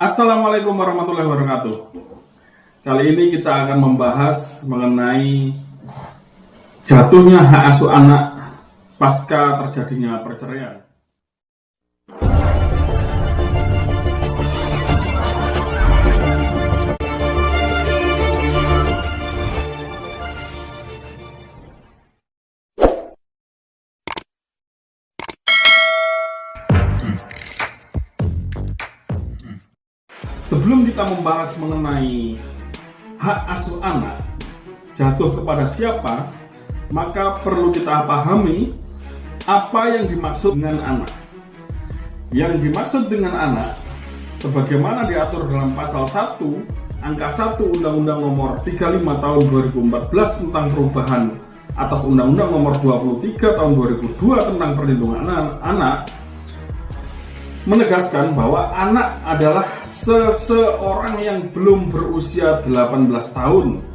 Assalamualaikum warahmatullahi wabarakatuh. Kali ini kita akan membahas mengenai jatuhnya hak asuh anak pasca terjadinya perceraian. Sebelum kita membahas mengenai hak asuh anak jatuh kepada siapa, maka perlu kita pahami apa yang dimaksud dengan anak. Yang dimaksud dengan anak, sebagaimana diatur dalam pasal 1, angka 1 Undang-Undang Nomor 35 Tahun 2014 tentang perubahan atas Undang-Undang Nomor 23 Tahun 2002 tentang perlindungan anak, menegaskan bahwa anak adalah seseorang yang belum berusia 18 tahun,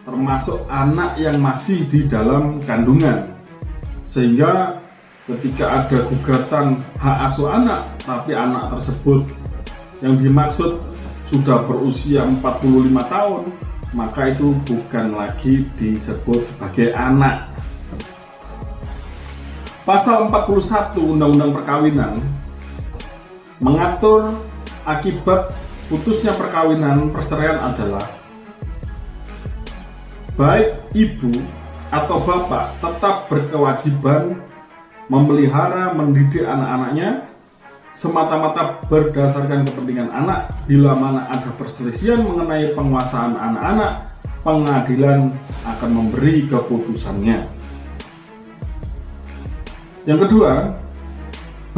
termasuk anak yang masih di dalam kandungan. Sehingga ketika ada gugatan hak asuh anak, tapi anak tersebut yang dimaksud sudah berusia 45 tahun, maka itu bukan lagi disebut sebagai anak. Pasal 41 Undang-Undang Perkawinan mengatur akibat putusnya perkawinan perceraian adalah baik ibu atau bapak tetap berkewajiban memelihara mendidik anak-anaknya semata-mata berdasarkan kepentingan anak. Bila mana ada perselisihan mengenai penguasaan anak-anak, pengadilan akan memberi keputusannya. Yang kedua,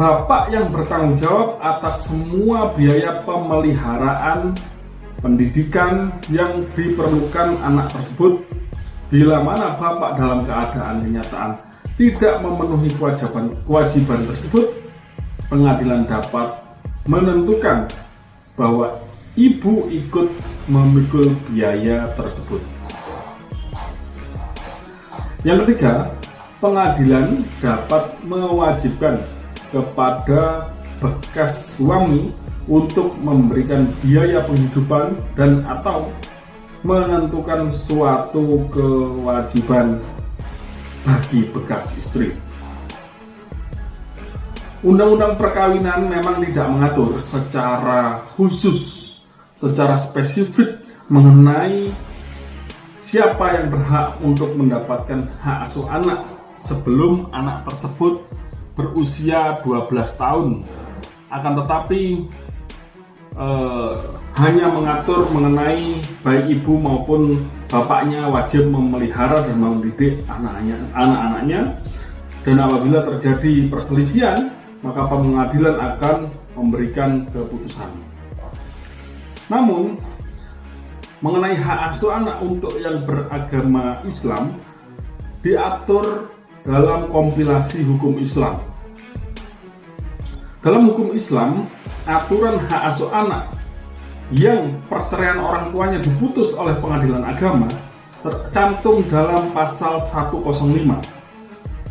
bapak yang bertanggung jawab atas semua biaya pemeliharaan pendidikan yang diperlukan anak tersebut. Bila mana bapak dalam keadaan kenyataan tidak memenuhi kewajiban tersebut, pengadilan dapat menentukan bahwa ibu ikut memikul biaya tersebut. Yang ketiga, pengadilan dapat mewajibkan kepada bekas suami untuk memberikan biaya penghidupan dan atau menentukan suatu kewajiban bagi bekas istri. Undang-undang perkawinan memang tidak mengatur secara khusus, secara spesifik mengenai siapa yang berhak untuk mendapatkan hak asuh anak sebelum anak tersebut berusia 12 tahun. Akan tetapi hanya mengatur mengenai baik ibu maupun bapaknya wajib memelihara dan mendidik anak-anaknya, dan apabila terjadi perselisihan maka pengadilan akan memberikan keputusan. Namun mengenai hak asuh anak untuk yang beragama Islam diatur dalam kompilasi hukum Islam. Dalam hukum Islam, aturan hak asuh anak yang perceraian orang tuanya diputus oleh pengadilan agama tercantum dalam pasal 105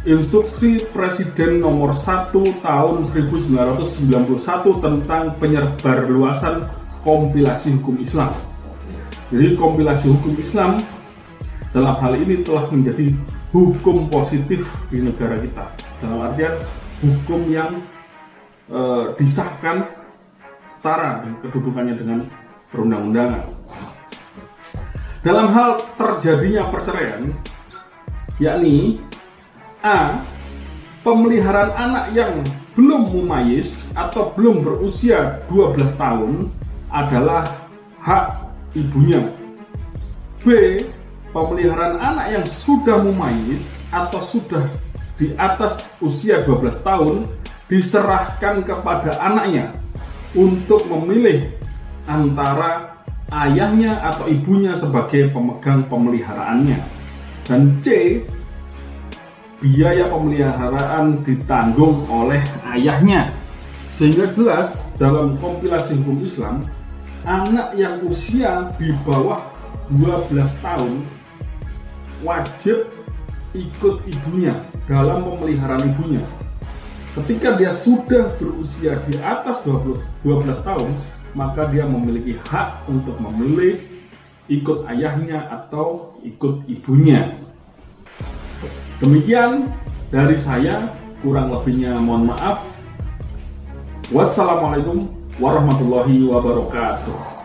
Instruksi Presiden nomor 1 tahun 1991 tentang penyebarluasan kompilasi hukum Islam. Jadi kompilasi hukum Islam dalam hal ini telah menjadi hukum positif di negara kita, dalam artian hukum yang disahkan setara kedudukannya dengan perundang-undangan. Dalam hal terjadinya perceraian, yakni A. Pemeliharaan anak yang belum mumayyiz atau belum berusia 12 tahun adalah hak ibunya. B. Pemeliharaan anak yang sudah mumayyiz atau sudah di atas usia 12 tahun diserahkan kepada anaknya untuk memilih antara ayahnya atau ibunya sebagai pemegang pemeliharaannya. Dan C. Biaya pemeliharaan ditanggung oleh ayahnya. Sehingga jelas dalam kompilasi hukum Islam, anak yang usia di bawah 12 tahun wajib ikut ibunya dalam pemeliharaan ibunya. Ketika dia sudah berusia di atas 12 tahun, maka dia memiliki hak untuk memilih ikut ayahnya atau ikut ibunya. Demikian dari saya, kurang lebihnya mohon maaf. Wassalamualaikum warahmatullahi wabarakatuh.